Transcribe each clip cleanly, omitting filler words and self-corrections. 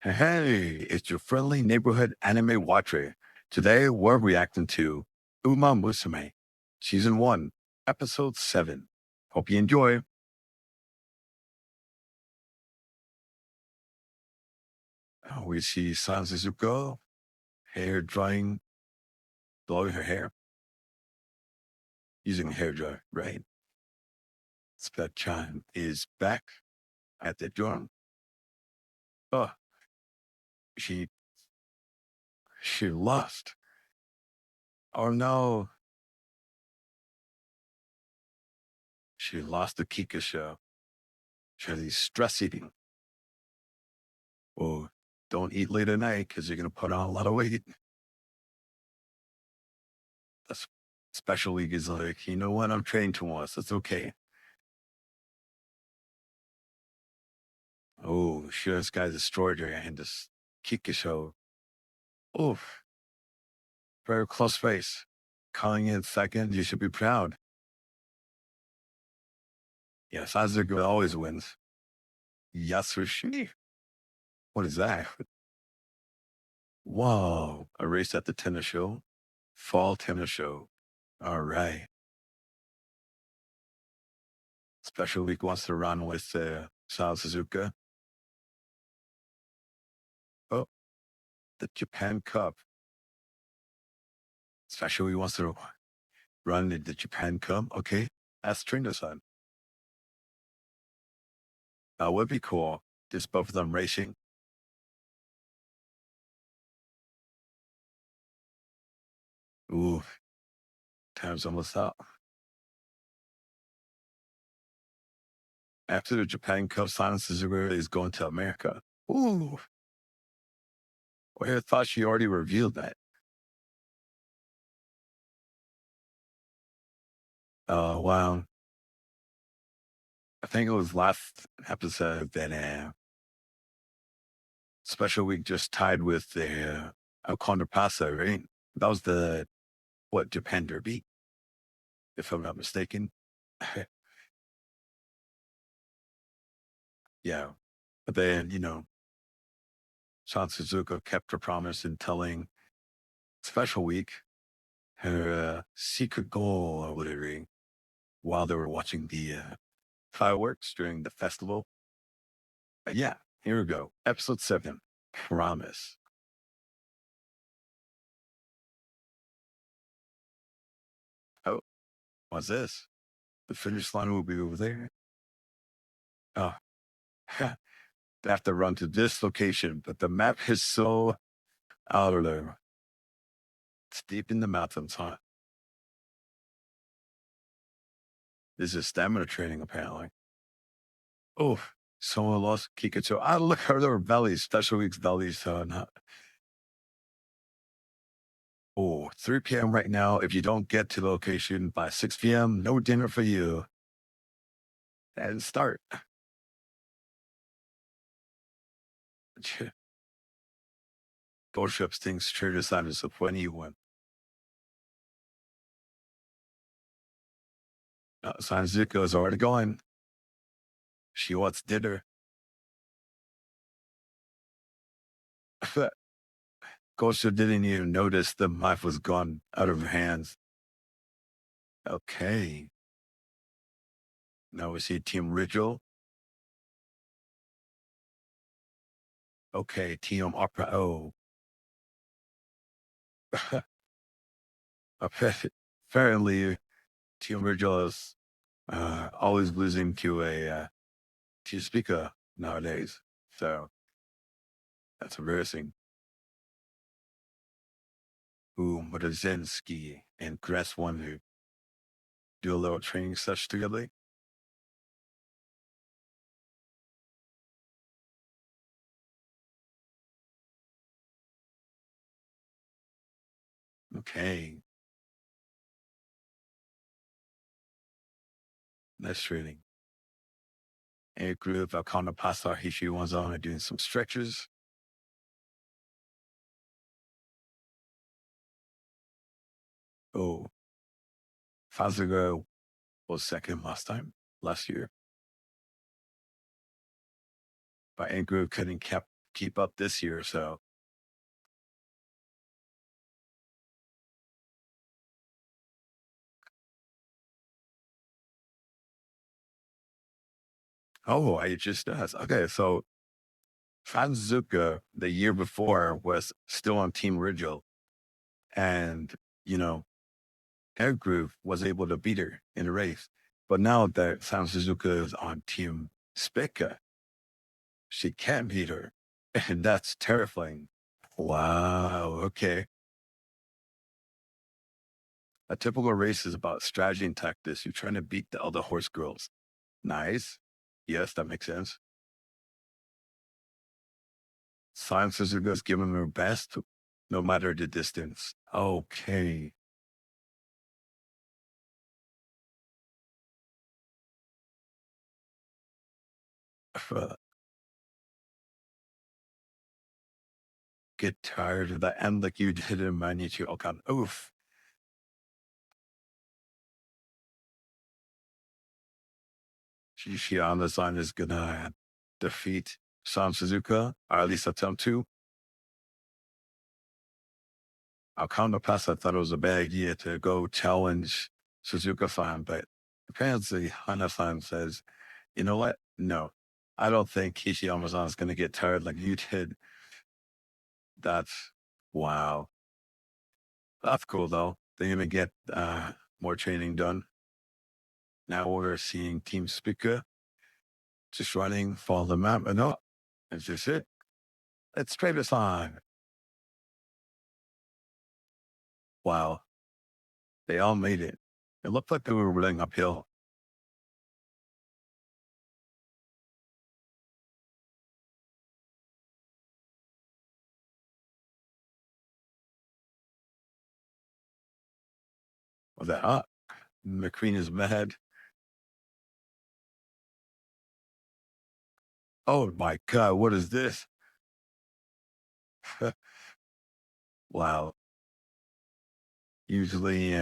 Hey, it's your friendly neighborhood anime watcher. Today we're reacting to Musume, Season 1, Episode 7. Hope you enjoy. We see Sansuzuko, hair drying, blowing her hair, using a hair dryer, right? Chan is back at the dorm. Oh, she she lost. Oh no, she lost the Kika show. She's stress eating. Oh, don't eat late at night because you're gonna put on a lot of weight. A special league is like, you know what? I'm training tomorrow. So it's okay. Oh, sure, this guy destroyed her and this Kikisho. Oof, very close face. Calling in second, you should be proud. Yes, Asuka always wins. Yes, for sure. What is that? Whoa, a race at the tennis show. Fall tennis show. All right. Special week wants to run with Sao Suzuka. Oh, the Japan Cup. Special week wants to run in the Japan Cup. Okay, that's Trina-san. That would be cool. Just both of them racing. Ooh, time's almost up. After the Japan Cup, Silence Suzuki is going to America. Ooh, well, I thought she already revealed that. Wow. I think it was last episode that Special Week just tied with the Alcondra Paso, right? That was the, what, Japan Derby, if I'm not mistaken. Yeah. But then, San Suzuka kept her promise in telling Special Week her secret goal or whatever while they were watching the fireworks during the festival. But yeah, here we go. Episode 7, Promise. Oh, what's this? The finish line will be over there. Oh, they have to run to this location, but the map is so out of there. It's deep in the mountains, huh? This is stamina training, apparently. Oh, someone lost Kikachu. I look at their bellies, special weeks bellies. So not. Oh, 3 p.m. right now. If you don't get to the location by 6 p.m., no dinner for you. And start. Gold ship things true designers of when you win. Sanzuko is already going. She wants dinner. Gosha didn't even notice the knife was gone out of her hands. Okay. Now we see Team Ritual. Okay, Team Opera O. Apparently, Team Ritual is always losing to a speaker nowadays. So that's embarrassing. Ooh, Mrozinski and Gress want to do a little training session together. Okay, that's training. A group of Pasta Hishi ones on and doing some stretches. Oh, Fazago was second last year. But A group couldn't keep up this year. So, oh, I just asked. Okay, so Franzuka the year before was still on Team Ridgel, and you know, Air Groove was able to beat her in the race. But now that San Suzuka is on Team Spica, she can't beat her. And that's terrifying. Wow. Okay. A typical race is about strategy and tactics. You're trying to beat the other horse girls. Nice. Yes, that makes sense. Science Suzuka is giving her best no matter the distance. Okay. Get tired of that. And like you did in Manichi Okan. Oof. Shishi-san is gonna defeat San Suzuka, or at least attempt to. I'll come to pass. I thought it was a bad idea to go challenge Suzuka-san, but apparently Hana-san says, you know what? No, I don't think Kishiyama-san is going to get tired like you did. That's wow. That's cool though. They're going to get more training done. Now we're seeing Team Spica just running, follow the map, and no, that's just it. Let's try this on. Wow. They all made it. It looked like they were running uphill. Was that up? McQueen is mad. Oh my God, what is this? Wow. Usually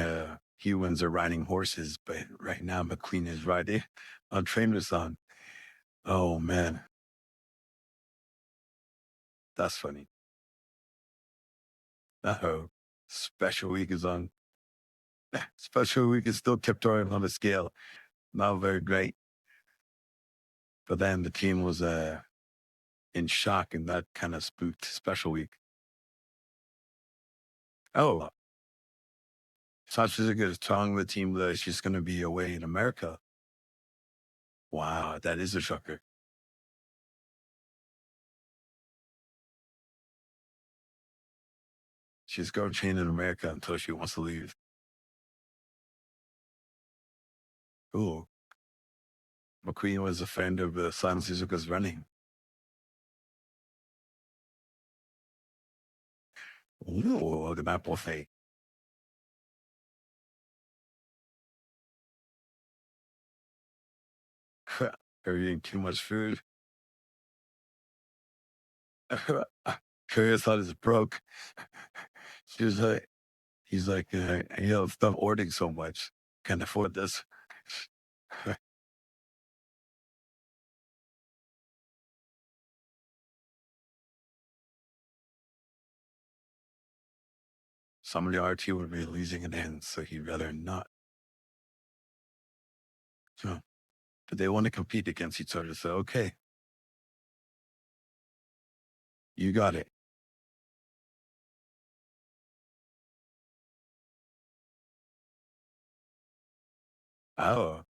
humans are riding horses, but right now McQueen is riding on trainers on. Oh man, that's funny. Oh, special week is on. Special week is still tiptoeing on the scale. Not very great. But then the team was in shock and that kind of spooked special week. Oh, Sasha is telling the team that she's going to be away in America. Wow, that is a shocker. She's going to train in America until she wants to leave. Ooh, McQueen was a friend of Simon Suzuka's running. Ooh, the map buffet. Are you eating too much food? Curious thought is broke. She was like, he's like, stop ordering so much. Can't afford this. Some of the RT would be losing an end, so he'd rather not. So, but they want to compete against each other. So, okay, you got it. Oh,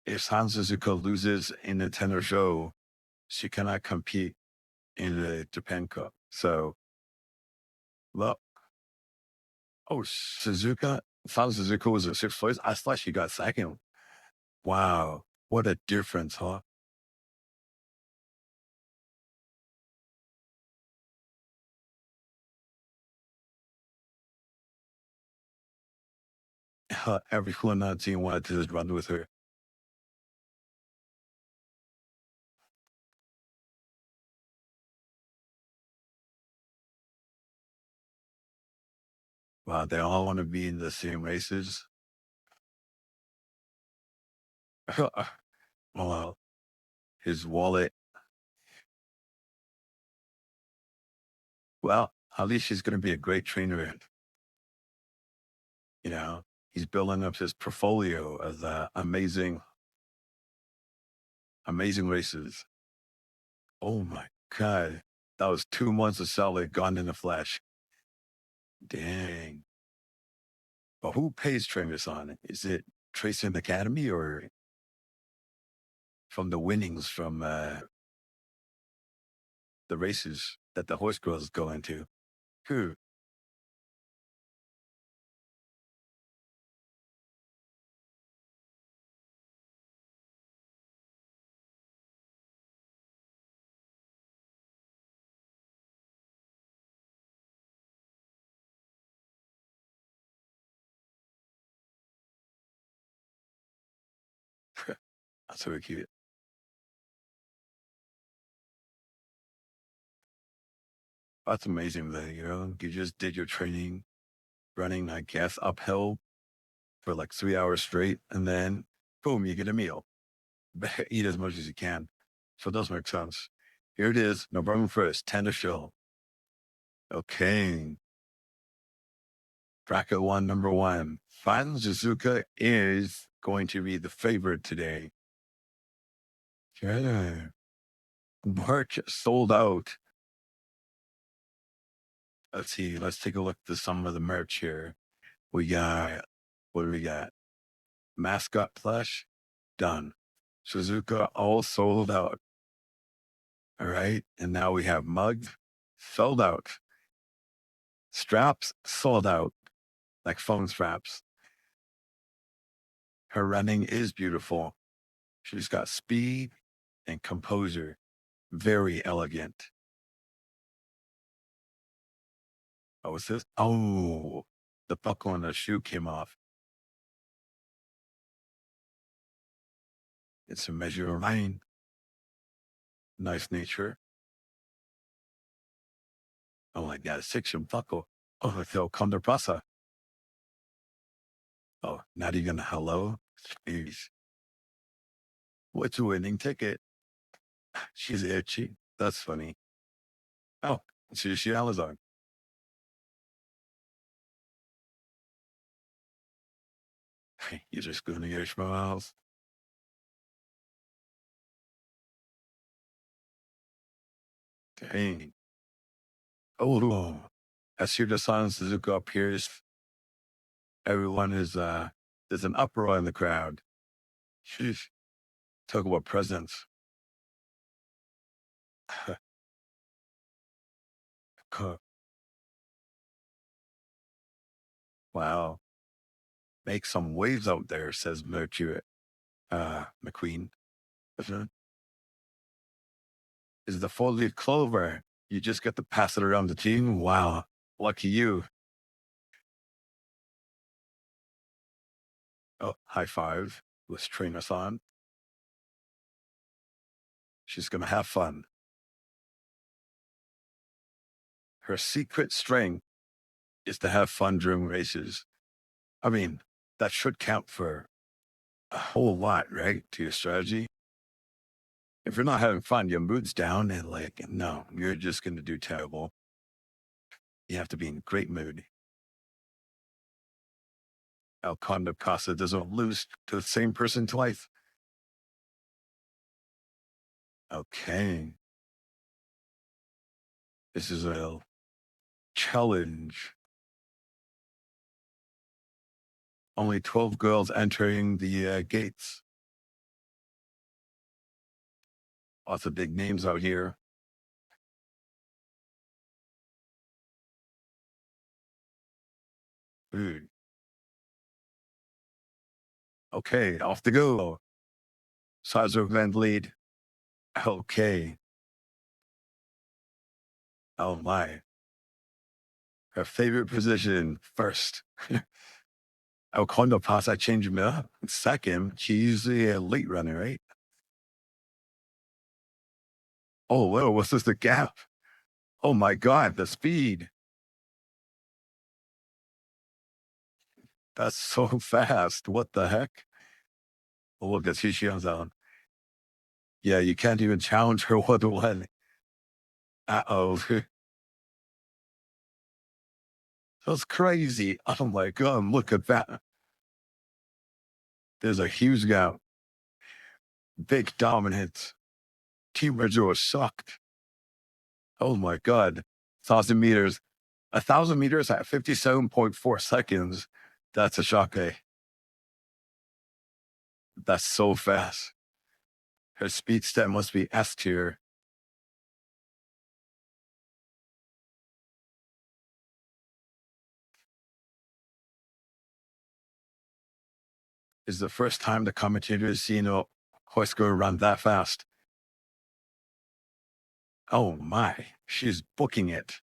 if San Suzuka loses in the tenor show, she cannot compete in the Japan Cup. So, well, oh, Suzuka, San Suzuka was a sixth place. I thought she got second. Wow, what a difference, huh? Everyone on that team wanted to just run with her. Wow, they all want to be in the same races. Well, his wallet Well, at least he's going to be a great trainer. And, you know, he's building up his portfolio of amazing, amazing races. Oh my God. That was 2 months of solid gone in the flesh. Dang. But who pays trainers on it? Is it Tracing Academy or from the winnings from the races that the horse girls go into? Who? That's so cute. That's amazing that, you just did your training running, I guess, uphill for like 3 hours straight. And then boom, you get a meal. Eat as much as you can. So it does make sense. Here it is, November 1st, 10 to show. Okay. Bracket one, number one. Final Suzuka is going to be the favorite today. Yeah. March sold out. Let's see. Let's take a look at some of the merch here. We got, what do we got? Mascot plush, done. Suzuka all sold out. All right. And now we have mugs, sold out. Straps, sold out, like phone straps. Her running is beautiful. She's got speed and composure. Very elegant. Oh, what's this? Oh, the buckle on the shoe came off. It's a measure of mine. Nice nature. Oh my God, section buckle. Oh, so Conda Prasa. Oh, not even a hello. Jeez. What's a winning ticket? She's itchy. That's funny. Oh, she Amazon. You're just going to get smiles. Dang. Oh, as your San Suzuka appears, everyone is there's an uproar in the crowd. Sheesh. Talk about presents. Wow. Make some waves out there, says Mejiro McQueen. Is the 4-leaf clover. You just get to pass it around the team. Wow. Lucky you. Oh, high five. Let's train us on. She's going to have fun. Her secret strength is to have fun during races. I mean, that should count for a whole lot, right? To your strategy. If you're not having fun, your mood's down and like, no, you're just going to do terrible. You have to be in great mood. El Condo Casa doesn't lose to the same person twice. Okay. This is a challenge. Only 12 girls entering the gates. Lots of big names out here. Dude. Okay, off to go. Sizer Glen lead. Okay. Oh my. Her favorite position first. El Condo Pass, I changed him up. Second, she's usually a late runner, right? Oh, whoa, what's this? The gap? Oh my God, the speed. That's so fast. What the heck? Oh, look at Shishiyan's on. Yeah, you can't even challenge her one to one. Uh oh. That's crazy. I'm like, oh, look at that. There's a huge gap. Big dominance. Team Ridger was shocked. Oh my God. 1,000 meters. 1,000 meters at 57.4 seconds. That's a shock. That's so fast. Her speed step must be S tier. It's the first time the commentator has seen a horse girl run that fast. Oh my, she's booking it.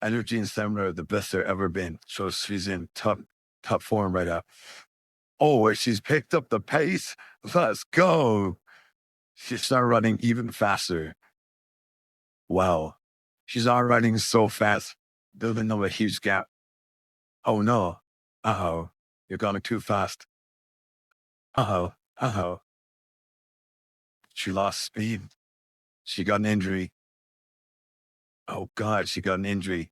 Energy and stamina are the best there ever been. So she's in top form right now. Oh, and she's picked up the pace. Let's go. She started running even faster. Wow. She's not running so fast. Building up a huge gap. Oh no. Uh-oh. You're going too fast. Uh-oh. Uh-oh. She lost speed. She got an injury. Oh God, she got an injury.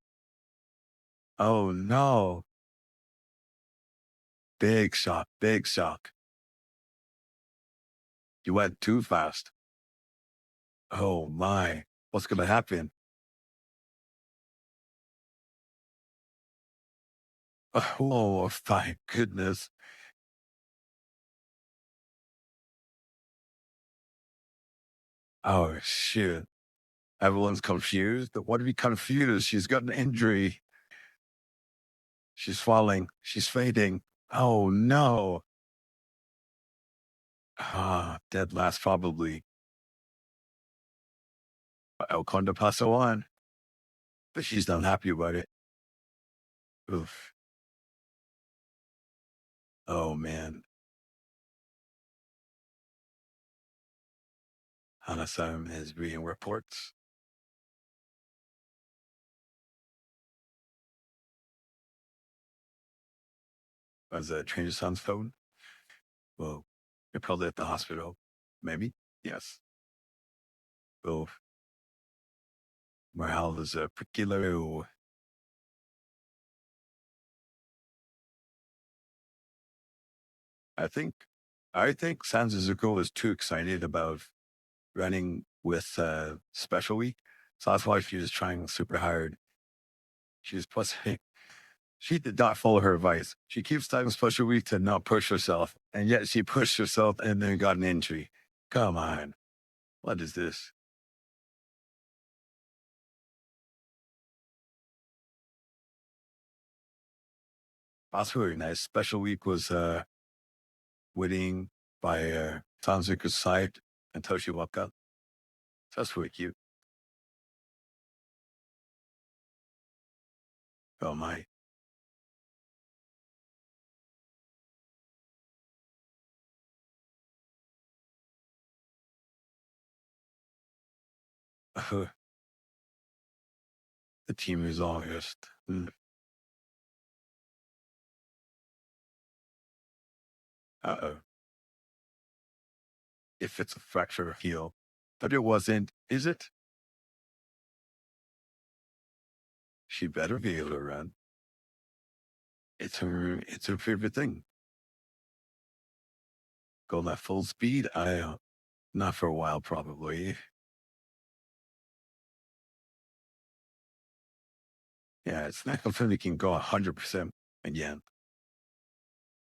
Oh no. Big shock. Big shock. You went too fast. Oh my. What's gonna happen? Oh, thank goodness. Oh shit. Everyone's confused. What are we confused? She's got an injury. She's falling. She's fading. Oh no. Ah, dead last probably. El Conde Paso on. But she's not happy about it. Oof. Oh man. Hanasam is reading reports. Was a trainer son's phone? Well, you're probably at the hospital. Maybe. Yes. Well, morale is pretty low. I think I think San Suzuko is too excited about running with special week. So that's why she was trying super hard. She's plus she did not follow her advice. She keeps telling special week to not push herself, and yet she pushed herself and then got an injury. Come on. What is this? That's really nice. Special week was winning by Sanzuka's side and Toshiwaka. That's really cute. Oh my. The team is all just uh-oh. If it's a fracture of heel. But it wasn't, is it? She better be able to run. It's her favorite thing. Going at full speed. Not for a while probably. Yeah, it's not something that can go 100% again.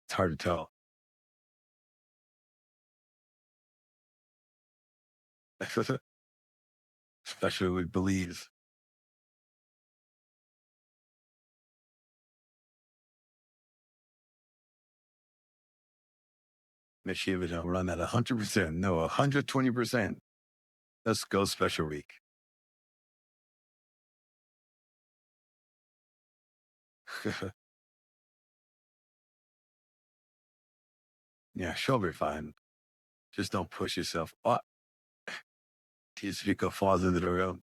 It's hard to tell. Especially with Belize. Michigan don't run at 100%. No, 120%. Let's go special week. Yeah, she'll be fine. Just don't push yourself. Oh, Tizuka falls into the road.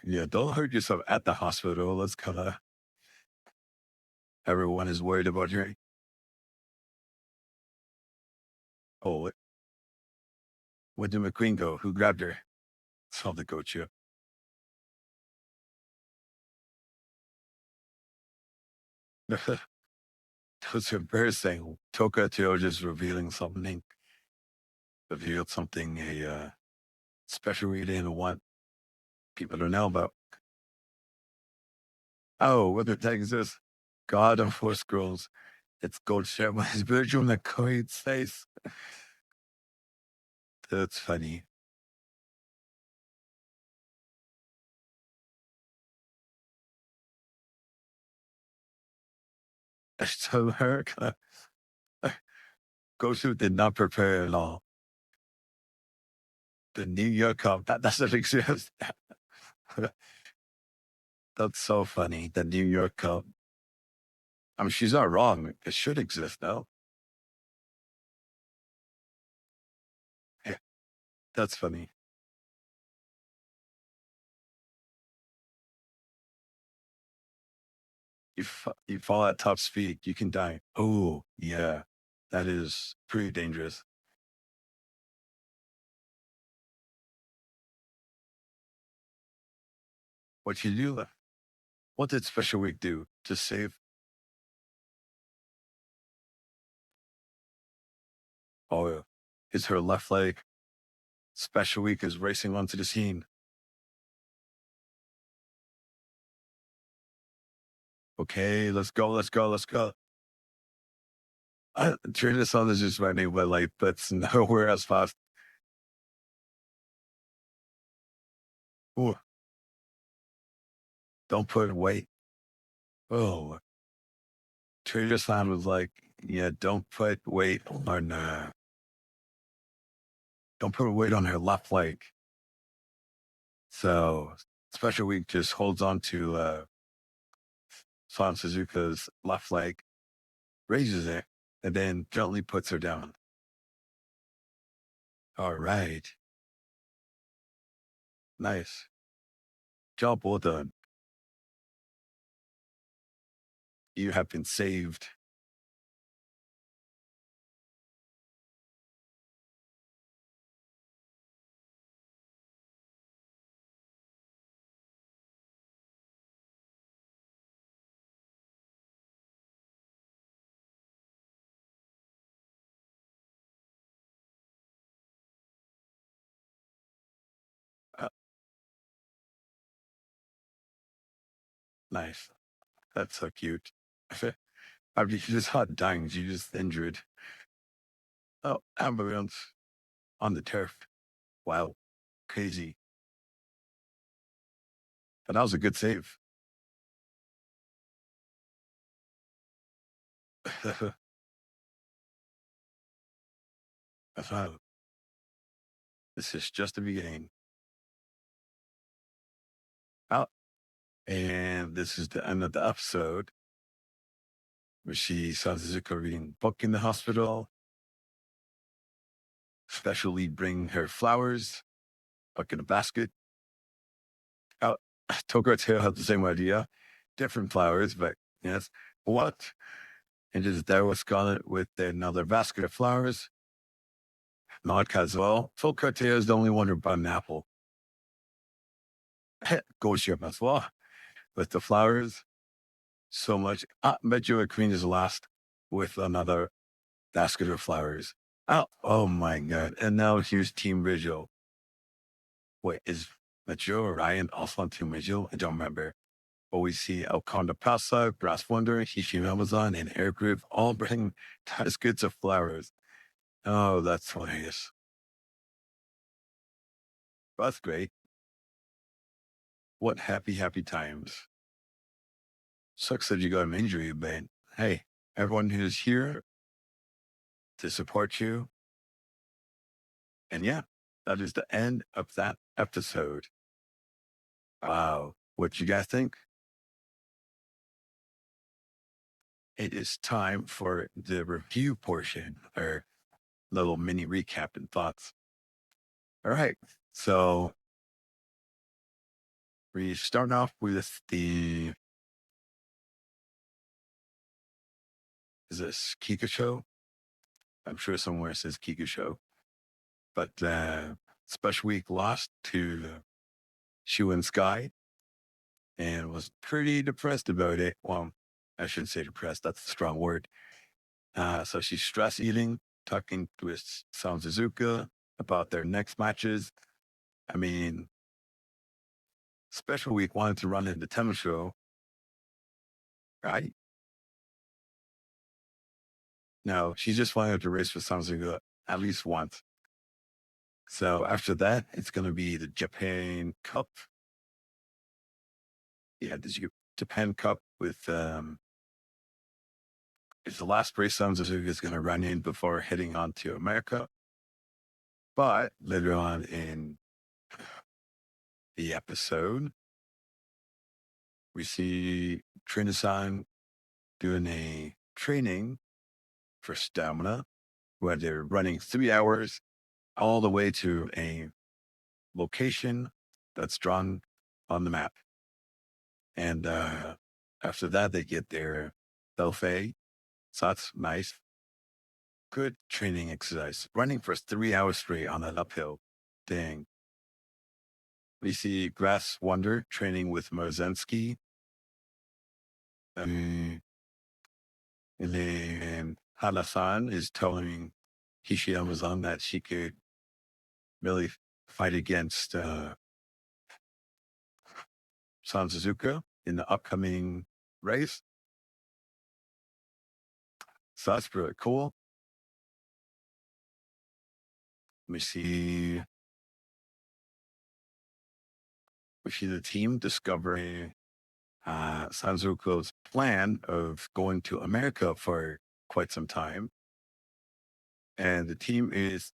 Yeah, don't hurt yourself at the hospital. Let's kind of, everyone is worried about you. Oh, where did McQueen go? Who grabbed her? Saw the gochu. That was embarrassing. Tokatio just revealed something, a special we didn't want people to know about. Oh, what the text is God of Force Scrolls. It's gold share my Virgil McQueen's face. That's funny. So America, Gosu did not prepare at all. The New York Cup, that doesn't exist. That's so funny. The New York Cup. I mean, she's not wrong. It should exist, though. Yeah, that's funny. You fall at top speed, you can die. Oh, yeah. That is pretty dangerous. What you do? What did Special Week do to save? Oh, is her left leg. Special Week is racing onto the scene. Okay, let's go, let's go, let's go. Trina Sun is just running, but like, that's nowhere as fast. Ooh, don't put weight. Oh, Trina Sun was like, yeah, don't put weight on, don't put weight on her left leg. So Special Week just holds on to San Suzuka's left leg, raises it, and then gently puts her down. All right. Nice. Job well done. You have been saved. Uh, nice. That's so cute. I mean, you just not dying. You just injured. Oh, ambulance on the turf. Wow. Crazy. But that was a good save. Wow. This is just the beginning. Oh, and this is the end of the episode where she saw Suzuka reading book in the hospital, especially bring her flowers, book in a basket. Oh, Tokyo Tail had the same idea, different flowers, but yes. What? And just there was Scarlet with another basket of flowers. Not as well. Full Tail is the only one who bought an apple. Go ship as well with the flowers. So much. Mejiro McQueen is last with another basket of flowers. Oh my God. And now here's Team Rizzo. Wait, is Mejiro or Ryan also on Team Rizzo? I don't remember. But we see El Conde Pasa, Brass Wonder, Hishim Amazon, and Air Group all bring baskets of flowers. Oh, that's hilarious. That's great. What happy, happy times. Sucks that you got an injury, but hey, everyone who's here to support you. And yeah, that is the end of that episode. Wow. What you guys think? It is time for the review portion or little mini recap and thoughts. All right. So we start off with the is this Kika show? I'm sure somewhere it says Kika show. But special week lost to Shu and Sky and was pretty depressed about it. Well, I shouldn't say depressed, that's a strong word. So she's stress eating, talking with San Suzuka about their next matches. I mean, special week wanted to run in the tennis show, right? No, she just wanted to race for San Suzuka at least once. So after that, it's going to be the Japan Cup. Yeah, the Japan Cup with it's the last race San Suzuka is going to run in before heading on to America. But later on in the episode, we see Trina-san doing a training for stamina where they're running 3 hours all the way to a location that's drawn on the map. And after that, they get their buffet. So that's nice. Good training exercise. Running for 3 hours straight on an uphill. Dang. We see Grass Wonder training with Mozensky. And then Hana-san is telling Hishiyama-san that she could really fight against San Suzuka in the upcoming race. So that's really cool. Let me see. We see the team discovering Sanzuko's plan of going to America for quite some time. And the team is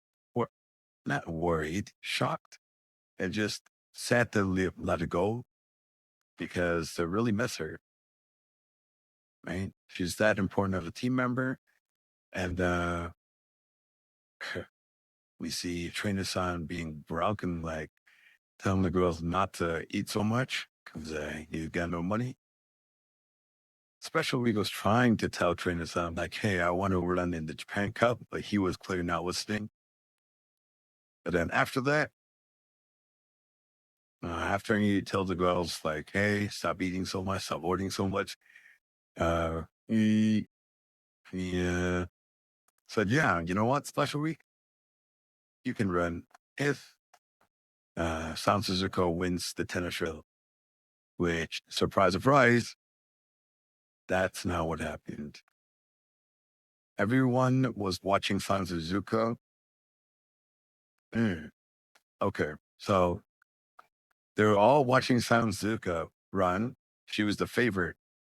not worried, shocked, and just sad to let it go because they really miss her. Right? She's that important of a team member. And we see Trainer-san being broken, like telling the girls not to eat so much because he's got no money. Special Week was trying to tell Trainer-san, like, hey, I want to run in the Japan Cup, but he was clearly not listening. But then after that, after he tells the girls, like, hey, stop eating so much, stop ordering so much, he said, yeah, you know what, Special Week? You can run if San Suzuko wins the tennis show, which, surprise, surprise, that's not what happened. Everyone was watching San Suzuka. Okay, so they were all watching San Suzuka run. She was the favorite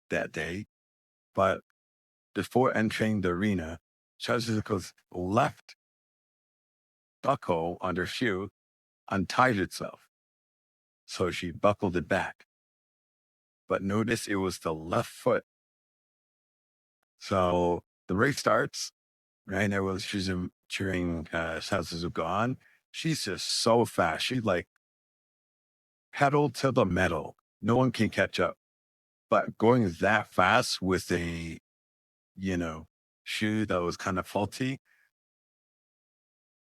that day, but before entering the arena, San Suzuka's left buckle on her shoe untied itself. So she buckled it back. But notice it was the left foot. So the race starts, right? She's cheering San Suzuka on. She's just so fast. She like pedal to the metal. No one can catch up. But going that fast with a, shoe that was kind of faulty,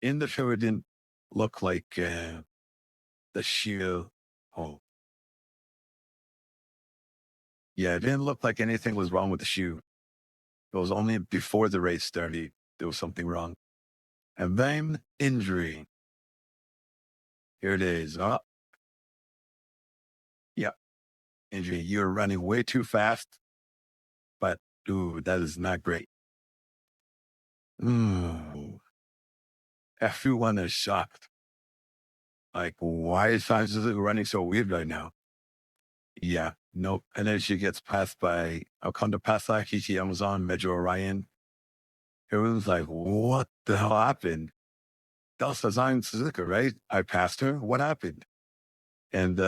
in the show, it didn't look like the shoe. Oh, yeah, it didn't look like anything was wrong with the shoe. It was only before the race started, there was something wrong. And then injury. Here it is. Oh, yeah, injury. You're running way too fast, but ooh, that is not great. Everyone is shocked. Like, why is Science running so weird right now? Yeah, nope. And then she gets passed by Alconda Pasa, Kishi Amazon, Medjo Orion. Everyone's like, what the hell happened? That was Zion Suzuka, right? I passed her. What happened? And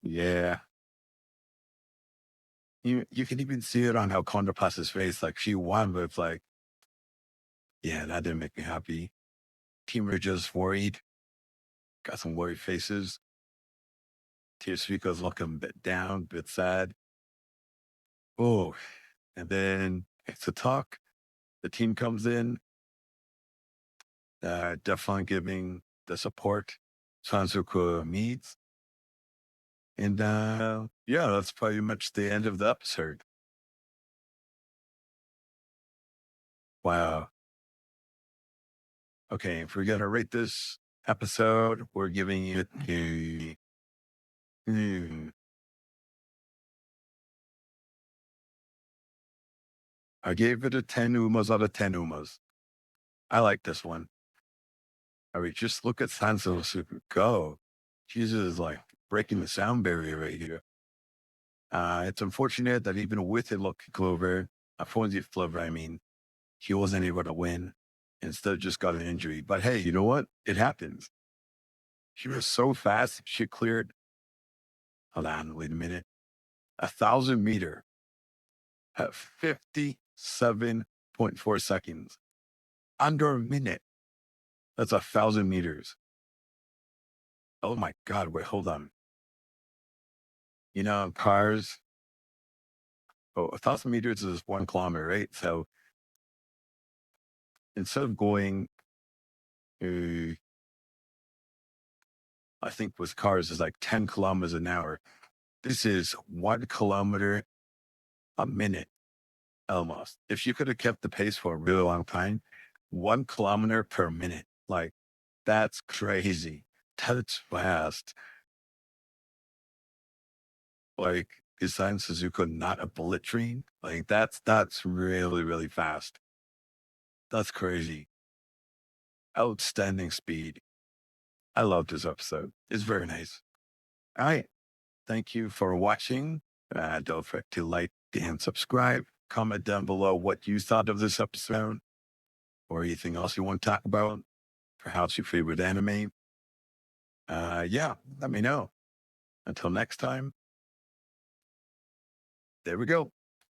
yeah, you can even see it on Alconda Pasa's face. Like she won, but it's like, yeah, that didn't make me happy. Team were just worried. Got some worried faces. Tears looking a bit down, a bit sad. Oh, and then it's a talk. The team comes in, definitely giving the support Sansuku meets. And yeah, that's pretty much the end of the episode. Wow. Okay, if we're gonna rate this episode, we're giving it a hmm, I gave it a 10 umas out of 10 umas. I like this one. I mean, just look at Sansuku go. Jesus is like breaking the sound barrier right here. It's unfortunate that even with a lucky clover, a Fonzie Clover, I mean, he wasn't able to win. Instead, just got an injury. But hey, you know what? It happens. She was so fast. She cleared, hold on, wait a minute, 1,000 meter at 57.4 seconds, under a minute. That's 1,000 meters. Oh my God, wait, hold on. You know, cars, 1,000 meters is 1 kilometer, right? So instead of going, uh, I think with cars is like 10 kilometers an hour. This is 1 kilometer a minute almost. If you could have kept the pace for a really long time, 1 kilometer per minute. Like, that's crazy. That's fast. Like, is Science Suzuka not a bullet train? Like, that's really, really fast. That's crazy. Outstanding speed. I love this episode. It's very nice. All right. Thank you for watching. Don't forget to like and subscribe. Comment down below what you thought of this episode or anything else you want to talk about. Perhaps your favorite anime. Yeah, let me know. Until next time, there we go.